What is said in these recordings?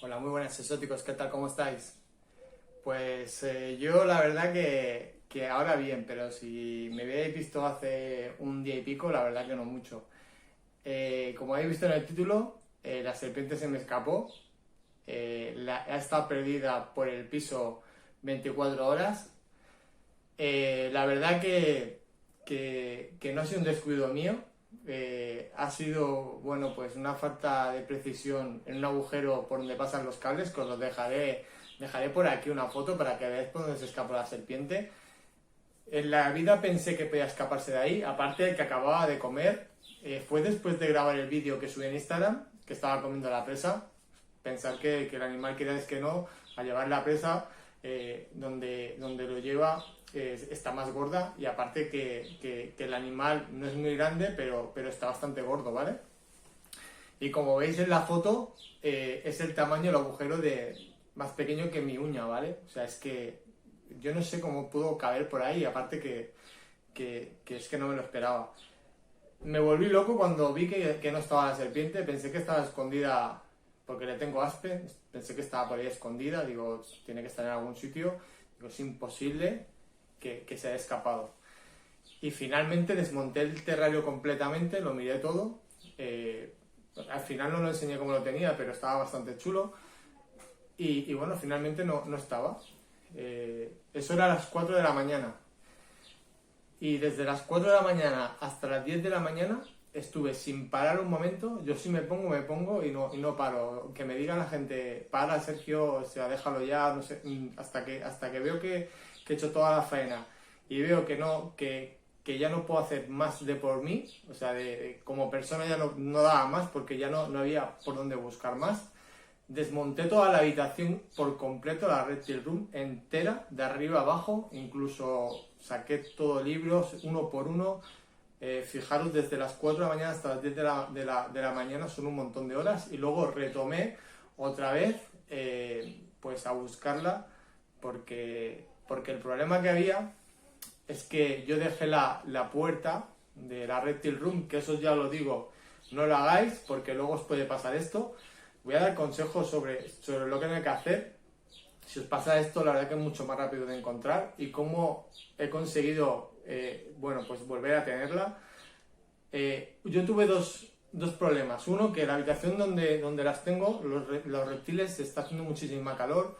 Hola, muy buenas exóticos, ¿qué tal? ¿Cómo estáis? Pues yo la verdad que ahora bien, pero si me habéis visto hace un día y pico, la verdad que no mucho. Como habéis visto en el título, la serpiente se me escapó, ha estado perdida por el piso 24 horas. La verdad que no ha sido un descuido mío, ha sido, bueno, pues una falta de precisión en un agujero por donde pasan los cables, que os lo dejaré por aquí una foto para que veáis por dónde se escapó la serpiente. En la vida pensé que podía escaparse de ahí, aparte de que acababa de comer. Fue después de grabar el vídeo que subí en Instagram, que estaba comiendo la presa. Pensar que el animal, queráis que no, al llevar la presa, donde lo lleva, está más gorda, y aparte que el animal no es muy grande, pero está bastante gordo, ¿vale? Y como veis en la foto, es el tamaño del agujero más pequeño que mi uña, ¿vale? O sea, es que yo no sé cómo pudo caber por ahí, aparte que es que no me lo esperaba. Me volví loco cuando vi que no estaba la serpiente, pensé que estaba escondida porque le tengo aspe, pensé que estaba por ahí escondida, digo, tiene que estar en algún sitio, digo, es imposible que se haya escapado. Y finalmente desmonté el terrario completamente, lo miré todo, eh, al final no lo enseñé como lo tenía, pero estaba bastante chulo, y bueno, finalmente no estaba. Eso era a las 4 de la mañana. Y desde las 4 de la mañana hasta las 10 de la mañana estuve sin parar un momento. Yo si me pongo y no paro. Que me diga la gente, para Sergio, o sea, déjalo ya, no sé, hasta que veo que he hecho toda la faena y veo que ya no puedo hacer más de por mí, o sea, como persona ya no daba más porque ya no había por dónde buscar más. Desmonté toda la habitación por completo, la Reptile Room entera, de arriba a abajo, incluso saqué todos libros uno por uno. Fijaros, desde las 4 de la mañana hasta las 10 de la mañana son un montón de horas, y luego retomé otra vez, pues a buscarla, porque el problema que había es que yo dejé la puerta de la Reptile Room, que eso ya lo digo, no lo hagáis porque luego os puede pasar esto. Voy a dar consejos sobre lo que hay que hacer si os pasa esto. La verdad que es mucho más rápido de encontrar, y cómo he conseguido, bueno, pues volver a tenerla. Yo tuve dos problemas. Uno, que la habitación donde las tengo, los reptiles, se está haciendo muchísima calor.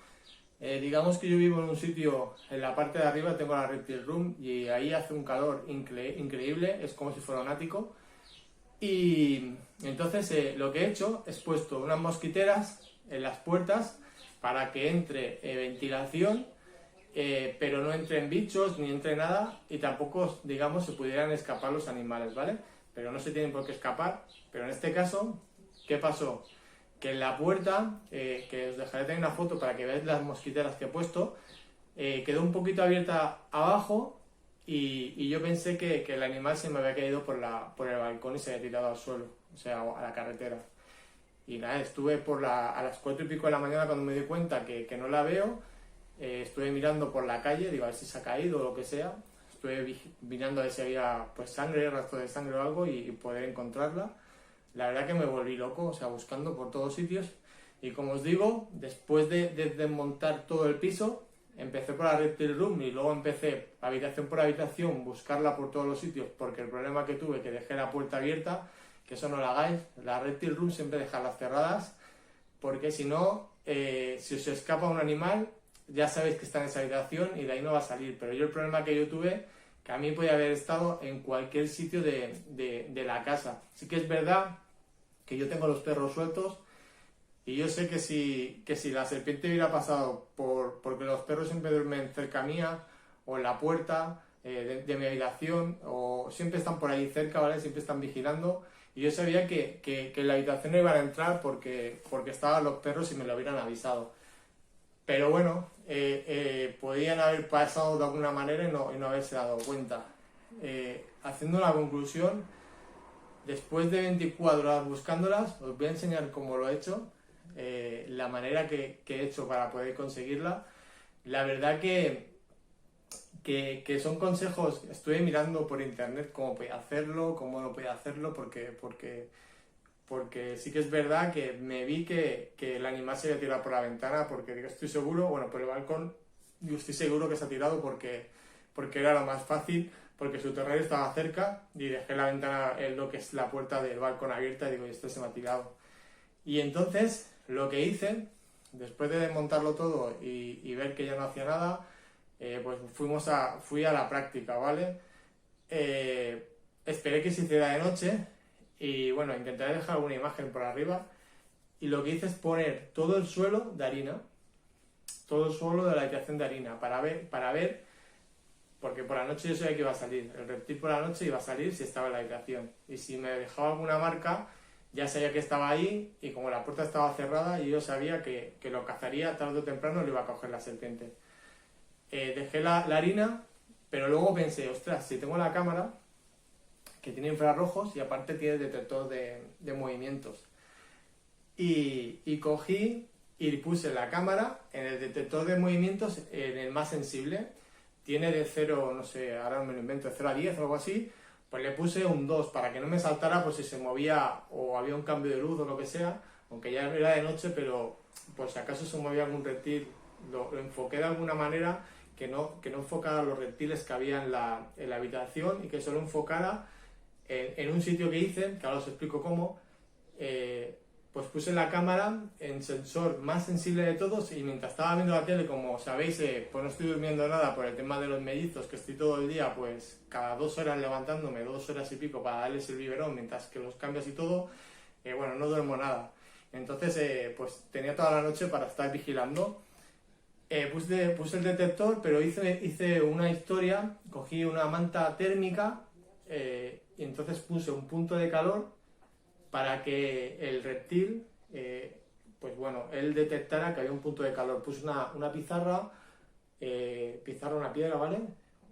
Digamos que yo vivo en un sitio, en la parte de arriba tengo la Reptile Room, y ahí hace un calor increíble, es como si fuera un ático. Y entonces lo que he hecho es puesto unas mosquiteras en las puertas para que entre ventilación, pero no entren bichos ni entre nada, y tampoco, digamos, se pudieran escapar los animales, ¿vale? Pero no se tienen por qué escapar. Pero en este caso, ¿qué pasó? Que en la puerta, que os dejaré tener una foto para que veáis las mosquiteras que he puesto, quedó un poquito abierta abajo, y yo pensé que el animal se me había caído por el balcón y se había tirado al suelo, o sea, a la carretera. Y nada, estuve a las 4 y pico de la mañana cuando me di cuenta que no la veo. Estuve mirando por la calle, digo, a ver si se ha caído o lo que sea. Estuve mirando a ver si había pues sangre, rastro de sangre o algo, y poder encontrarla. La verdad que me volví loco, o sea, buscando por todos sitios. Y como os digo, después de desmontar todo el piso, empecé por la Reptile Room y luego empecé habitación por habitación, buscarla por todos los sitios, porque el problema que tuve, que dejé la puerta abierta, que eso no lo hagáis. La Reptile Room siempre dejarlas cerradas, porque si no, si os escapa un animal, ya sabéis que está en esa habitación y de ahí no va a salir. Pero yo, el problema que yo tuve, que a mí podía haber estado en cualquier sitio de la casa. Sí que es verdad que yo tengo los perros sueltos, y yo sé que si la serpiente hubiera pasado porque los perros siempre duermen cerca mía o en la puerta de mi habitación, o siempre están por ahí cerca, ¿vale? Siempre están vigilando, y yo sabía que en la habitación no iban a entrar porque estaban los perros y me lo hubieran avisado. Pero bueno, podían haber pasado de alguna manera y no haberse dado cuenta. Haciendo una conclusión, después de 24 horas buscándolas, os voy a enseñar cómo lo he hecho, la manera que he hecho para poder conseguirla. La verdad que son consejos, estuve mirando por internet cómo podía hacerlo, cómo no podía hacerlo, porque porque sí que es verdad que me vi que el animal se había tirado por la ventana, porque digo, estoy seguro, bueno, por el balcón, digo, estoy seguro que se ha tirado porque era lo más fácil, porque su terrario estaba cerca y dejé la ventana, en lo que es la puerta del balcón abierta y digo, esto se me ha tirado. Y entonces lo que hice, después de desmontarlo todo y ver que ya no hacía nada, pues fui a la práctica, ¿vale? Esperé que se hiciera de noche y bueno, intentaré dejar alguna imagen por arriba y lo que hice es poner todo el suelo de harina, todo el suelo de la habitación de harina para ver, porque por la noche yo sabía que iba a salir, el reptil por la noche iba a salir si estaba en la habitación y si me dejaba alguna marca ya sabía que estaba ahí y como la puerta estaba cerrada y yo sabía que lo cazaría tarde o temprano, lo iba a coger la serpiente. Dejé la harina, pero luego pensé, ostras, si tengo la cámara que tiene infrarrojos y aparte tiene detector de movimientos. Y cogí y puse la cámara en el detector de movimientos, en el más sensible. Tiene de 0, no sé, ahora me lo invento, de 0 a 10 o algo así. Pues le puse un 2 para que no me saltara por si se movía o había un cambio de luz o lo que sea. Aunque ya era de noche, pero por si acaso se movía algún reptil, lo enfoqué de alguna manera que no enfocara los reptiles que había en la habitación y que solo enfocara en un sitio que hice, que ahora os explico cómo, pues puse la cámara en sensor más sensible de todos y mientras estaba viendo la tele, como sabéis, pues no estoy durmiendo nada por el tema de los mellizos, que estoy todo el día, pues cada 2 horas levantándome, 2 horas y pico para darles el biberón mientras que los cambias y todo, bueno, no duermo nada. Entonces, pues tenía toda la noche para estar vigilando. Puse el detector, pero hice una historia, cogí una manta térmica y entonces puse un punto de calor para que el reptil, pues bueno, él detectara que había un punto de calor. Puse una pizarra, una piedra, ¿vale?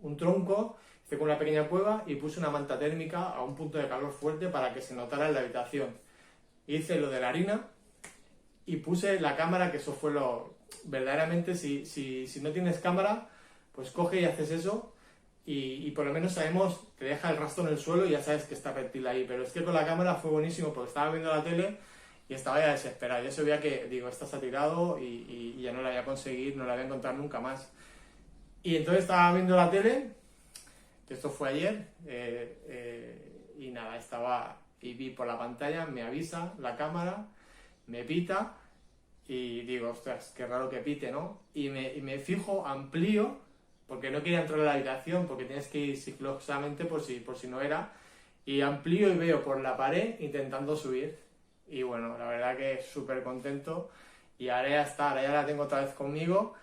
Un tronco, hice con una pequeña cueva y puse una manta térmica a un punto de calor fuerte para que se notara en la habitación. Hice lo de la harina y puse la cámara, que eso fue lo... Verdaderamente, si no tienes cámara, pues coge y haces eso y por lo menos sabemos, te deja el rastro en el suelo y ya sabes que está reptil ahí. Pero es que con la cámara fue buenísimo porque estaba viendo la tele y estaba ya desesperado. Yo sabía que, digo, esta se ha tirado y ya no la voy a conseguir, no la voy a encontrar nunca más. Y entonces estaba viendo la tele, que esto fue ayer, y nada, estaba y vi por la pantalla, me avisa la cámara, me pita. Y digo, ostras, qué raro que pite, ¿no? Y me fijo, amplío, porque no quería entrar a la habitación, porque tienes que ir sigilosamente por si no era. Y amplío y veo por la pared intentando subir. Y bueno, la verdad que súper contento. Y ahora ya está, ahora ya la tengo otra vez conmigo.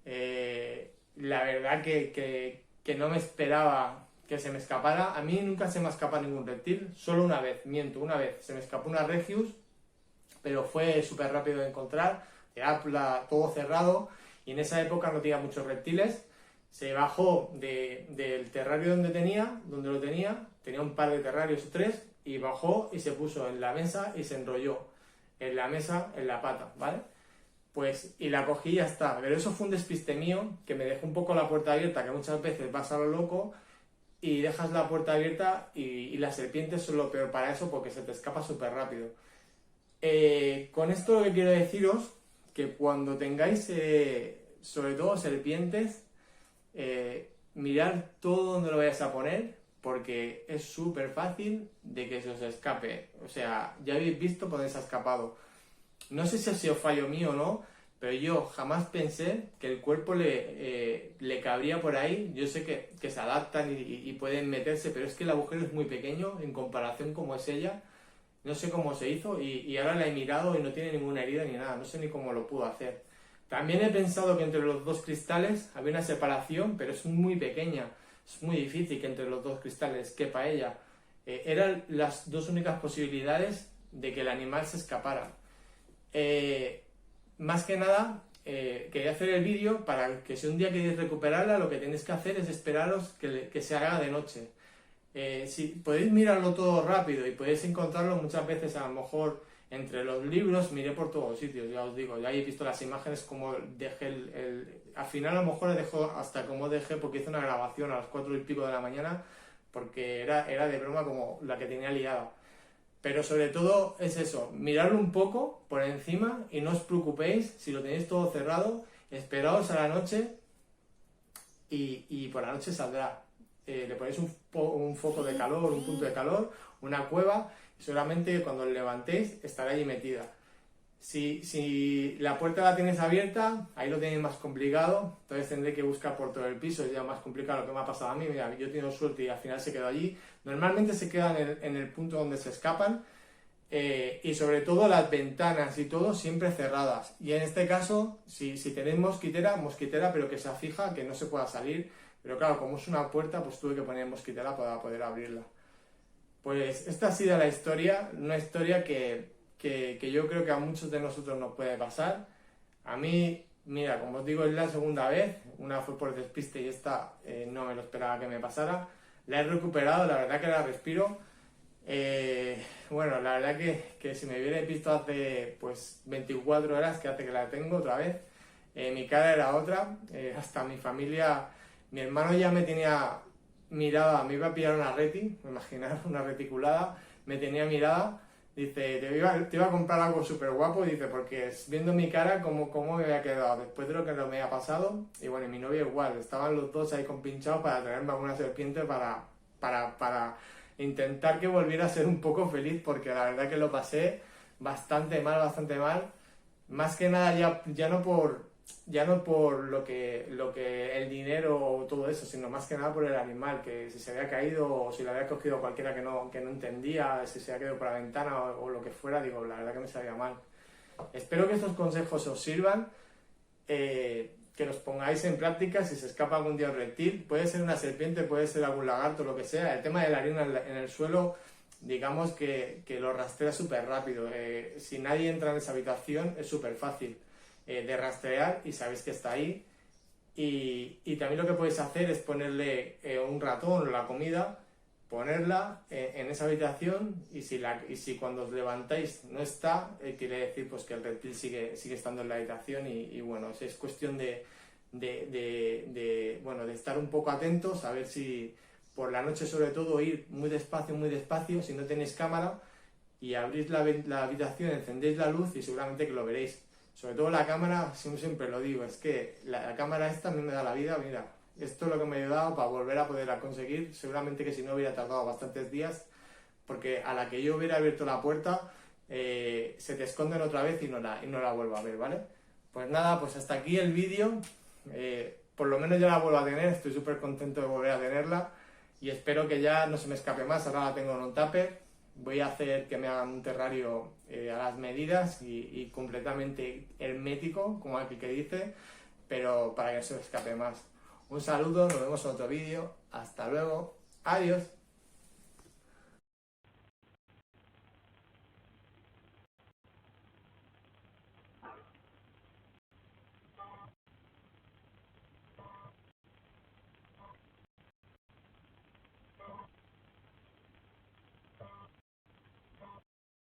La verdad que no me esperaba que se me escapara. A mí nunca se me ha escapado ningún reptil, solo una vez, miento, una vez. Se me escapó una Regius, pero fue súper rápido de encontrar, era todo cerrado y en esa época no tenía muchos reptiles. Se bajó del terrario donde lo tenía un par de terrarios o 3 y bajó y se puso en la mesa y se enrolló en la mesa, en la pata, ¿vale? Pues y la cogí y ya está, pero eso fue un despiste mío que me dejó un poco la puerta abierta, que muchas veces vas a lo loco y dejas la puerta abierta y las serpientes son lo peor para eso porque se te escapa súper rápido. Con esto lo que quiero deciros que cuando tengáis sobre todo serpientes, mirad todo donde lo vayáis a poner porque es súper fácil de que se os escape. O sea, ya habéis visto por dónde se ha escapado. No sé si ha sido fallo mío o no, pero yo jamás pensé que el cuerpo le cabría por ahí. Yo sé que se adaptan y pueden meterse, pero es que el agujero es muy pequeño en comparación como es ella. No sé cómo se hizo y ahora la he mirado y no tiene ninguna herida ni nada, no sé ni cómo lo pudo hacer. También he pensado que entre los 2 cristales había una separación, pero es muy pequeña, es muy difícil que entre los 2 cristales quepa ella. Eran las 2 únicas posibilidades de que el animal se escapara. Más que nada, quería hacer el vídeo para que si un día queréis recuperarla, lo que tenéis que hacer es esperaros que se haga de noche. Si podéis mirarlo todo rápido y podéis encontrarlo muchas veces, a lo mejor entre los libros, miré por todos sitios, ya os digo, ya he visto las imágenes como dejé al final a lo mejor dejo hasta como dejé porque hice una grabación a las 4 y pico de la mañana porque era de broma como la que tenía liada. Pero sobre todo es eso, mirarlo un poco por encima y no os preocupéis si lo tenéis todo cerrado, esperaos a la noche y por la noche saldrá. Le ponéis un foco de calor, un punto de calor, una cueva y seguramente cuando lo levantéis estará allí metida. Si la puerta la tienes abierta, ahí lo tenéis más complicado, entonces tendré que buscar por todo el piso, es ya más complicado lo que me ha pasado a mí. Mira, yo he tenido suerte y al final se quedó allí. Normalmente se quedan en el punto donde se escapan y sobre todo las ventanas y todo siempre cerradas. Y en este caso, si tenéis mosquitera, pero que sea fija, que no se pueda salir. Pero claro, como es una puerta, pues tuve que poner mosquitera para poder abrirla. Pues esta ha sido la historia, una historia que yo creo que a muchos de nosotros nos puede pasar. A mí, mira, como os digo, es la segunda vez, una fue por despiste y esta no me lo esperaba que me pasara. La he recuperado, la verdad que la respiro. Bueno, la verdad que si me hubierais visto hace pues 24 horas, que hace que la tengo otra vez, mi cara era otra, hasta mi familia, mi hermano ya me tenía mirada, me iba a pillar una reti, me imaginar una reticulada, me tenía mirada. Dice, te iba a comprar algo súper guapo, dice, porque viendo mi cara, cómo me había quedado después de lo que me había pasado. Y bueno, y mi novia igual, estaban los dos ahí compinchados para traerme alguna serpiente para intentar que volviera a ser un poco feliz, porque la verdad que lo pasé bastante mal. Más que nada ya no por lo que el dinero o todo eso, sino más que nada por el animal, que si se había caído o si lo había cogido cualquiera que no entendía, si se había caído por la ventana o lo que fuera, digo, la verdad que me sabía mal. Espero que estos consejos os sirvan, que los pongáis en práctica si se escapa algún día un reptil, puede ser una serpiente, puede ser algún lagarto, lo que sea. El tema de la arena en el suelo, digamos que lo rastrea súper rápido. Si nadie entra en esa habitación es súper fácil de rastrear y sabéis que está ahí. Y también lo que podéis hacer es ponerle un ratón o la comida, ponerla en esa habitación y si cuando os levantáis no está, quiere decir pues que el reptil sigue estando en la habitación y bueno, es cuestión de estar un poco atentos, a ver si por la noche sobre todo ir muy despacio, si no tenéis cámara y abrís la habitación, encendéis la luz y seguramente que lo veréis. Sobre todo la cámara, siempre lo digo, es que la cámara esta a mí me da la vida, mira, esto es lo que me ha ayudado para volver a poderla conseguir, seguramente que si no hubiera tardado bastantes días, porque a la que yo hubiera abierto la puerta, se te esconden otra vez y no la vuelvo a ver, ¿vale? Pues nada, pues hasta aquí el vídeo, por lo menos ya la vuelvo a tener, estoy súper contento de volver a tenerla y espero que ya no se me escape más, ahora la tengo en un tupper. Voy a hacer que me hagan un terrario a las medidas y completamente hermético, como aquí que dice, pero para que no se me escape más. Un saludo, nos vemos en otro vídeo. Hasta luego. Adiós.